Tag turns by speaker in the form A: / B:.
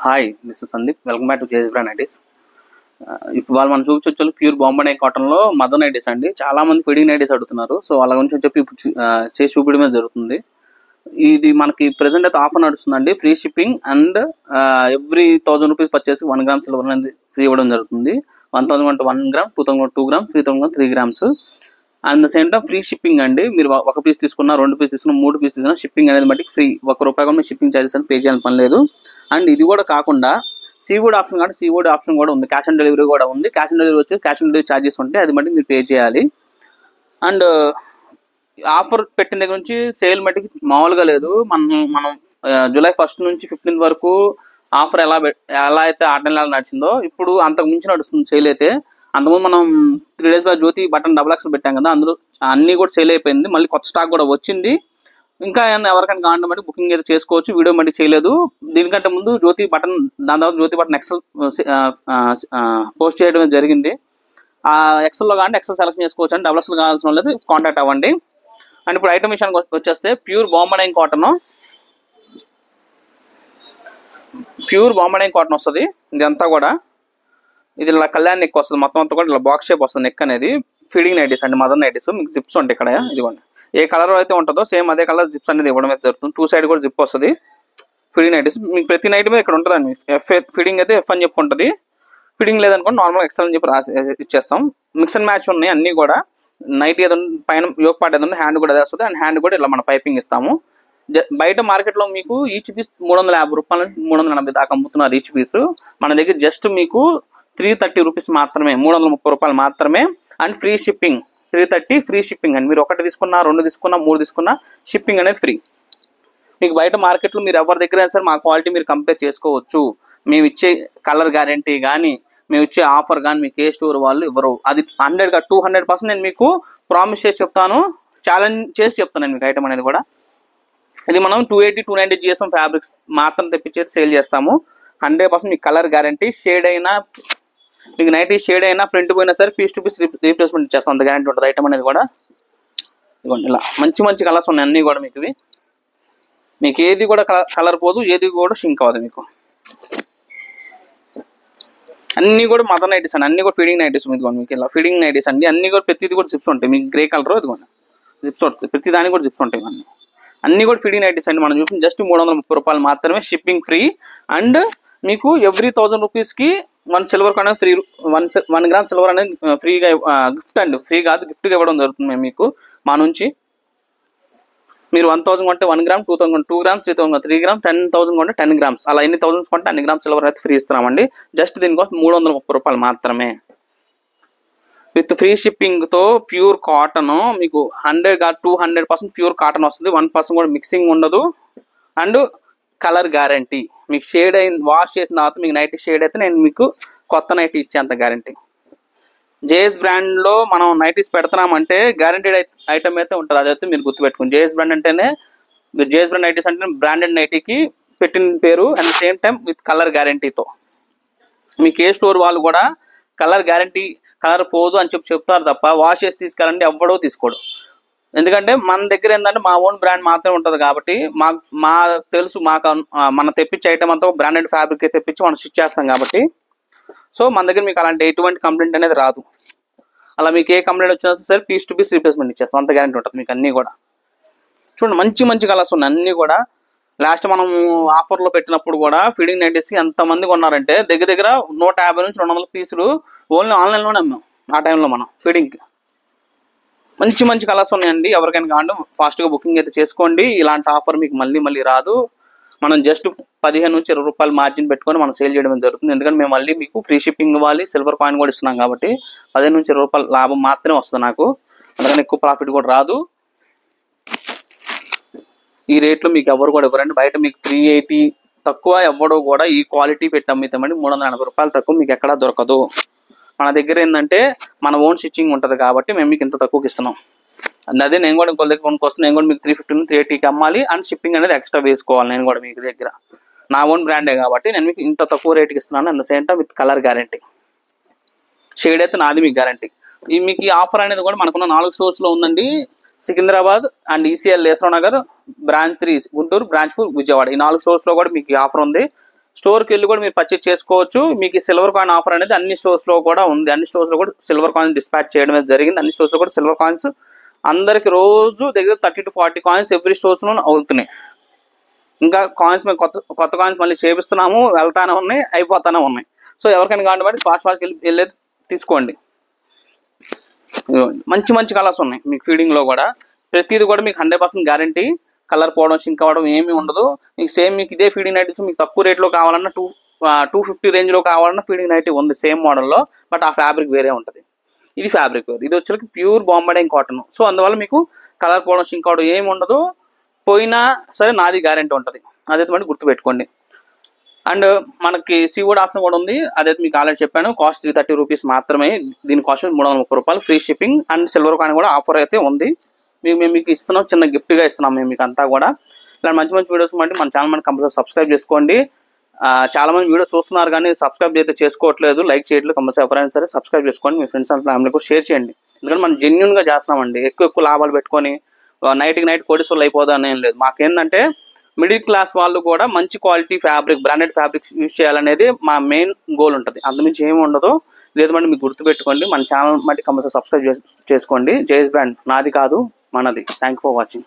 A: Hi, this is Sandeep. Welcome back to JS brand nighties. ఇప్పుడు వాళ్ళు మనం చూపించవచ్చు ప్యూర్ బాంబే కాటన్లో మదర్ నైటీస్ అండి. చాలా మంది ఫిడింగ్ నైటీస్ అడుగుతున్నారు. సో వాళ్ళ గురించి చెప్పి ఇప్పుడు చేసి చూపించడమే జరుగుతుంది. ఇది మనకి ప్రెసెంట్ అయితే ఆఫర్ నడుస్తుందండి. Free shipping and every 1000 rupees purchase 1 gram silver అనేది ఫ్రీ ఇవ్వడం జరుగుతుంది. 1000 అంటే 1 gram, 2000 2 gram, 3000 3 grams. And same time free shipping అండి. మీరు 1 పీస్ తీసుకున్నా, 2 పీస్ తీసుకున్నా, 3 పీస్ తీసుకున్నా షిప్పింగ్ అనేది బట్టి ఫ్రీ. ₹1 కూడా షిప్పింగ్ ఛార్జెస్ అని పే చేయాలని పని లేదు. అండ్ ఇది కూడా కాకుండా సీవుడ్ ఆప్షన్ కాబట్టి సీవుడ్ ఆప్షన్ కూడా ఉంది. క్యాష్ ఆన్ డెలివరీ కూడా ఉంది. క్యాష్ ఆన్ డెలివరీ వచ్చి క్యాష్ ఆన్ డెలివరీ ఛార్జెస్ ఉంటే అది బట్టి మీరు పే చేయాలి. అండ్ ఆఫర్ పెట్టిన దగ్గర నుంచి సేల్ మట్టికి మామూలుగా లేదు. మనం జూలై 1 నుంచి 15 వరకు ఆఫర్ ఎలా అయితే 8 నెలలు నడిచిందో ఇప్పుడు అంతకు మించి నడుస్తుంది సేల్ అయితే. అంతకుముందు మనం 3 days బ్యాక్ జ్యోతి బటన్ XXL పెట్టాం కదా, అందులో అన్నీ కూడా సేల్ అయిపోయింది. మళ్ళీ కొత్త స్టాక్ కూడా వచ్చింది. ఇంకా ఎవరికైనా కావాలంటే బట్టి బుకింగ్ అయితే చేసుకోవచ్చు. వీడియో మట్టి చేయలేదు. దీనికంటే ముందు జ్యోతి బటన్, దాని తర్వాత జ్యోతి బటన్ XL పోస్ట్ చేయడం జరిగింది. ఆ XLలో కానీ XL సెలెక్షన్ చేసుకోవచ్చు అండి. XL కావాల్సిన వాళ్ళు కాంటాక్ట్ అవ్వండి. అండ్ ఇప్పుడు ఐటమ్ విషయానికి వచ్చేస్తే ప్యూర్ బాంబే కాటన్, వస్తుంది. ఇదంతా కూడా ఇది ఇలా కళ్యాణ్ నెక్ వస్తుంది. మొత్తం అంతా కూడా ఇలా బాక్స్ షేప్ వస్తుంది. నెక్ అనేది ఫీడింగ్ నైటీస్ అండి, మదర్ నైటీస్. మీకు జిప్స్ ఉంటాయి ఇక్కడ. ఇదిగోండి, ఏ కలర్ అయితే ఉంటుందో సేమ్ అదే కలర్ జిప్స్ అనేది ఇవ్వడం అయితే జరుగుతుంది. 2 సైడ్ కూడా జిప్ వస్తుంది. ఫీడింగ్ నైటీస్ మీకు ప్రతి నైట్ మీద ఇక్కడ ఉంటుందండి. ఫీడింగ్ అయితే F అని చెప్పి ఉంటుంది. ఫీడింగ్ లేదనుకోండి నార్మల్ XL అని చెప్పి రాసి ఇచ్చేస్తాం. మిక్స్ అండ్ మ్యాచ్ ఉన్నాయి అన్ని కూడా. నైట్ ఏదో పైన యోక్ పార్ట్ ఏదో హ్యాండ్ కూడా అదే వస్తుంది. అండ్ హ్యాండ్ కూడా ఇలా మన పైపింగ్ ఇస్తాము. బయట మార్కెట్లో మీకు ఈచ్ పీస్ ₹350 నుంచి ₹380 దాకా అమ్ముతున్నారు ఈచ్ పీస్. మన దగ్గర జస్ట్ మీకు ₹330 మాత్రమే, ₹330 మాత్రమే. And free shipping 330 free shipping అండి. మీరు 1 తీసుకున్నా, 2 తీసుకున్నా, 3 తీసుకున్నా షిప్పింగ్ అనేది ఫ్రీ. మీకు బయట మార్కెట్లో మీరు ఎవరి దగ్గర అయినా సరే మా క్వాలిటీ మీరు కంపేర్ చేసుకోవచ్చు. మేము ఇచ్చే కలర్ గ్యారంటీ కానీ, మేము ఇచ్చే ఆఫర్ కానీ మీకు ఏ స్టోర్ వాళ్ళు ఇవ్వరు. అది 200% నేను మీకు ప్రామిస్ చేసి చెప్తాను, ఛాలెంజ్ చేసి చెప్తాను నేను మీకు ఐటమ్ అనేది కూడా. ఇది మనం 280, 290 GSM ఫ్యాబ్రిక్స్ మాత్రం తెప్పించేది సేల్ చేస్తాము. 100% మీకు కలర్ గ్యారంటీ. షేడ్ అయినా మీకు నైటీ షేడ్ అయినా ప్రింట్ పోయినా సరే పీస్ టు పీస్ రీప్లేస్మెంట్ చేస్తాం. అంత గ్యారంటీ ఉంటుంది ఐటమ్ అనేది కూడా. ఇదిగోండి, ఇలా మంచి కలర్స్ ఉన్నాయి అన్నీ కూడా. మీకు ఇవి మీకు ఏది కూడా కలర్ పోదు, ఏది కూడా షింక్ అవ్వదు. మీకు అన్నీ కూడా మదర్ నైటీస్ అండి, అన్నీ కూడా ఫీడింగ్ నైటీస్. ఇదిగోండి మీకు ఇలా ఫీడింగ్ నైటీస్ అండి. అన్నీ కూడా ప్రతిది కూడా జిప్స్ ఉంటాయి. మీకు గ్రే కలర్ ఇదిగోండి జిప్స్ ఉంటాయి. ప్రతి దానికి కూడా జిప్స్ ఉంటాయి. అన్నీ కూడా ఫీడింగ్ నైటీస్ అండి. మనం చూసిన జస్ట్ ₹330 మాత్రమే, షిప్పింగ్ ఫ్రీ. అండ్ మీకు ఎవ్రీ 1000 రూపీస్కి 1 సిల్వర్ అనేది ఫ్రీ, 1 గ్రామ్ సిల్వర్ అనేది ఫ్రీగా గిఫ్ట్ అండి. ఫ్రీ కాదు, గిఫ్ట్గా ఇవ్వడం జరుగుతుంది మీకు మా నుంచి. మీరు 1000 కొంటే 1 గ్రామ్, 2000 2 గ్రామ్స్, 3000 3 గ్రామ్స్, 10,000 కొంటే 10 గ్రామ్స్, అలా ఎన్ని థౌసండ్స్ కొంటే అన్ని గ్రామ్స్ సిల్వర్ అయితే ఫ్రీ ఇస్తున్నామండి. జస్ట్ దీనికోసం ₹330 మాత్రమే విత్ ఫ్రీ షిప్పింగ్తో. ప్యూర్ కాటన్ మీకు 200% ప్యూర్ కాటన్ వస్తుంది. 1% కూడా మిక్సింగ్ ఉండదు. And colour guarantee. మీకు షేడ్ అయిన వాష్ చేసిన తర్వాత మీకు నైట్ షేడ్ అయితే నేను మీకు కొత్త నైట్ ఇచ్చేంత గ్యారంటీ. జేఎస్ బ్రాండ్లో మనం నైటీస్ పెడుతున్నామంటే గ్యారంటీడ్ ఐటమ్ అయితే ఉంటుంది. అదైతే మీరు గుర్తుపెట్టుకోండి. జేఎస్ బ్రాండ్ అంటేనే, మీరు జేఎస్ బ్రాండ్ నైటీస్ అంటే బ్రాండెడ్ నైటీకి పెట్టిన పేరు. And same time with colour గ్యారంటీతో. మీకు ఏ స్టోర్ వాళ్ళు కూడా కలర్ గ్యారంటీ, కలర్ పోదు అని చెప్తారు తప్ప వాష్ చేసి తీసుకెళ్ళండి ఎవ్వడో తీసుకోడు. ఎందుకంటే మన దగ్గర ఏంటంటే మా ఓన్ బ్రాండ్ మాత్రమే ఉంటుంది కాబట్టి మా తెలుసు, మన తెప్పించే ఐటమ్ అంతా బ్రాండెడ్ ఫ్యాబ్రిక్ తెప్పించి మనం స్టిచ్ చేస్తాం కాబట్టి. సో మన దగ్గర మీకు అలాంటి ఎటువంటి కంప్లైంట్ అనేది రాదు. అలా మీకు ఏ కంప్లైంట్ వచ్చినా సరే పీస్ టు పీస్ రీప్లేస్మెంట్ ఇచ్చేస్తాం. అంత గ్యారంటీ ఉంటుంది మీకు అన్నీ కూడా. చూడండి, మంచి కలర్స్ ఉన్నాయి అన్నీ కూడా. లాస్ట్ మనం ఆఫర్లో పెట్టినప్పుడు కూడా ఫీడింగ్ నైటీస్ ఎంతమంది కొన్నారంటే దగ్గర 150 నుంచి 200 పీసులు ఓన్లీ ఆన్లైన్లోనే అమ్మాం ఆ టైంలో మనం ఫీడింగ్కి. మంచి కలర్స్ ఉన్నాయండి. ఎవరికైనా కావాలంటే ఫాస్ట్గా బుకింగ్ అయితే చేసుకోండి. ఇలాంటి ఆఫర్ మీకు మళ్ళీ రాదు. మనం జస్ట్ 15 నుంచి ₹20 మార్జిన్ పెట్టుకొని మనం సేల్ చేయడం జరుగుతుంది. ఎందుకంటే మేము మళ్ళీ మీకు ఫ్రీ షిప్పింగ్ ఇవ్వాలి, సిల్వర్ కాయిన్ కూడా ఇస్తున్నాం కాబట్టి 15 నుంచి ₹20 లాభం మాత్రమే వస్తుంది నాకు. అందుకని ఎక్కువ ప్రాఫిట్ కూడా రాదు. ఈ రేట్లో మీకు ఎవరు కూడా ఇవ్వరండి. బయట మీకు 380 తక్కువ ఎవ్వడో కూడా ఈ క్వాలిటీ పెట్టి అమ్మితామండి. ₹380 తక్కువ మీకు ఎక్కడా దొరకదు. మన దగ్గర ఏంటంటే మన ఓన్ స్టిచ్చింగ్ ఉంటుంది కాబట్టి మేము మీకు ఇంత తక్కువకి ఇస్తున్నాం. అదే నేను కూడా ఇంకో దగ్గర కొనుక్కొస్తాను. నేను కూడా మీకు 350 నుంచి 380కి అమ్మాలి. అండ్ షిప్పింగ్ అనేది ఎక్స్ట్రా వేసుకోవాలి. నేను కూడా మీకు దగ్గర నా ఓన్ బ్రాండే కాబట్టి నేను మీకు ఇంత తక్కువ రేట్కి ఇస్తున్నాను. And same time with colour guarantee. Shade అయితే నాది మీకు గ్యారంటీ. మీకు ఈ ఆఫర్ అనేది కూడా మనకున్న 4 స్టోర్స్లో ఉందండి. సికింద్రాబాద్ అండ్ ECL లేసరావు నగర్, బ్రాంచ్ 3 గుంటూరు, బ్రాంచ్ 4 విజయవాడ. ఈ 4 స్టోర్స్లో కూడా మీకు ఈ ఆఫర్ ఉంది. స్టోర్కి వెళ్ళి కూడా మీరు పర్చేస్ చేసుకోవచ్చు. మీకు సిల్వర్ కాయిన్ ఆఫర్ అనేది అన్ని స్టోర్స్లో కూడా ఉంది. అన్ని స్టోర్స్లో కూడా సిల్వర్ కాయిన్స్ డిస్పాచ్ చేయడం జరిగింది. అన్ని స్టోర్స్లో కూడా సిల్వర్ కాయిన్స్ అందరికి రోజు దగ్గర 30 to 40 కాయిన్స్ ఎవ్రీ స్టోర్స్లో అవుతున్నాయి. ఇంకా కాయిన్స్ మేము కొత్త కాయిన్స్ మళ్ళీ చేపిస్తున్నాము, వెళ్తానే ఉన్నాయి, అయిపోతానే ఉన్నాయి. సో ఎవరికైనా కావాలి బట్టి ఫాస్ట్ వెళ్ళేది తీసుకోండి. మంచి మంచి కలర్స్ ఉన్నాయి మీకు ఫీడింగ్లో కూడా. ప్రతిది కూడా మీకు 100% గ్యారంటీ. కలర్ పోవడం, షింక్ అవ్వడం ఏమీ ఉండదు. మీకు సేమ్ మీకు ఇదే ఫీడింగ్ నైటీస్ మీకు తక్కువ రేట్లో కావాలన్నా 250 రేంజ్లో కావాలన్నా ఫీడింగ్ నైటీ ఉంది సేమ్ మోడల్లో. బట్ ఆ ఫ్యాబ్రిక్ వేరే ఉంటుంది. ఇది ఫ్యాబ్రిక్ వేరు. ఇది వచ్చేసరికి ప్యూర్ బాంబే కాటన్. సో అందువల్ల మీకు కలర్ పోవడం, షింక్ అవ్వడం ఏమి ఉండదు. పోయినా సరే నాది గ్యారంటీ ఉంటుంది. అదైతే మనకి గుర్తుపెట్టుకోండి. అండ్ మనకి సీవుడ్ ఆప్షన్ కూడా ఉంది. అదైతే మీకు ఆల్రెడీ చెప్పాను. కాస్ట్ 330 రూపీస్ మాత్రమే. దీని కాస్ట్ 330 రూపాయలు, free shipping. And silver coin కూడా ఆఫర్ అయితే ఉంది. మేము మీకు ఇస్తున్నాం, చిన్న గిఫ్ట్గా ఇస్తున్నాం మేము మీకు అంతా కూడా. ఇలా మంచి మంచి వీడియోస్ బట్టి మన ఛానల్ మనకి కంపల్సరీ సబ్స్క్రైబ్ చేసుకోండి. చాలా మంది వీడియో చూస్తున్నారు కానీ సబ్స్క్రైబ్ అయితే చేసుకోవట్లేదు, లైక్ చేయట్లేదు. కంపల్సరీ ఎవరైనా సరే సబ్స్క్రైబ్ చేసుకోండి. మీ ఫ్రెండ్స్ అండ్ ఫ్యామిలీ కూడా షేర్ చేయండి. ఎందుకంటే మనం జెన్యున్గా చేస్తున్నామండి. ఎక్కువ లాభాలు పెట్టుకొని నైట్కి నైట్ కోటీశ్వర్లు అయిపోదాం ఏం లేదు. మాకేంటంటే మిడిల్ క్లాస్ వాళ్ళు కూడా మంచి quality fabric, branded fabrics use చేయాలనేది మా మెయిన్ గోల్ ఉంటుంది. అందుమించి ఏమి ఉండదు. లేదంటే మీకు గుర్తుపెట్టుకోండి. మన ఛానల్ బట్టి కంపల్సరీ సబ్స్క్రైబ్ చేసుకోండి. జేఎస్ బ్రాండ్ నాది కాదు, మనది. Thank you for watching.